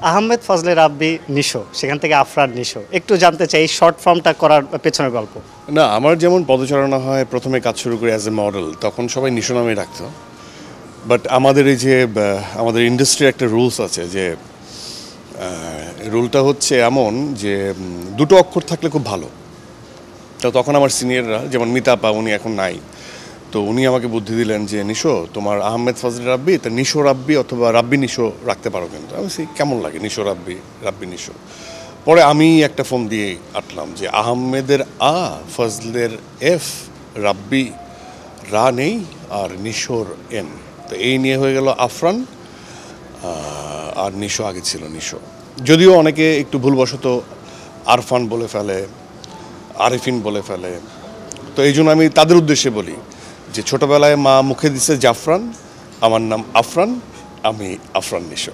আহমেদ ফজলে রাব্বি নিশো, সেখান থেকে আফরান নিশো। একটু জানতে চাই এই শর্ট ফর্মটা করার পেছনের গল্প। না, আমার যেমন পদচারণা হয়, প্রথমে কাজ শুরু করি অ্যাজ এ মডেল, তখন সবাই নিশো নামেই রাখতো। বাট আমাদের এই যে আমাদের ইন্ডাস্ট্রির একটা রুলস আছে, যে রুলটা হচ্ছে এমন যে দুটো অক্ষর থাকলে খুব ভালো। তো তখন আমার সিনিয়ররা, যেমন মিতাপা, উনি এখন নাই, তো উনি আমাকে বুদ্ধি দিলেন যে নিশো, তোমার আহমেদ ফজলে রাব্বি, তা নিশো রাব্বি অথবা রাব্বি নিশো রাখতে পারো। কিন্তু আমি কেমন লাগে নিশো রাব্বি, রাব্বি নিশো। পরে আমি একটা ফোন দিয়ে আটলাম যে আহমেদের আ, ফজলের এফ, রাব্বি রা নেই, আর নিশোর এন। তো এই নিয়ে হয়ে গেল আফরান, আর নিশো আগে ছিল নিশো। যদিও অনেকে একটু ভুলবশত আরফান বলে ফেলে, আরিফিন বলে ফেলে। তো এই জন্য আমি তাদের উদ্দেশ্যে বলি যে ছোটবেলায় মা মুখে দিছে জাফরান, আমার নাম আফরান, আমি আফরান নিশো।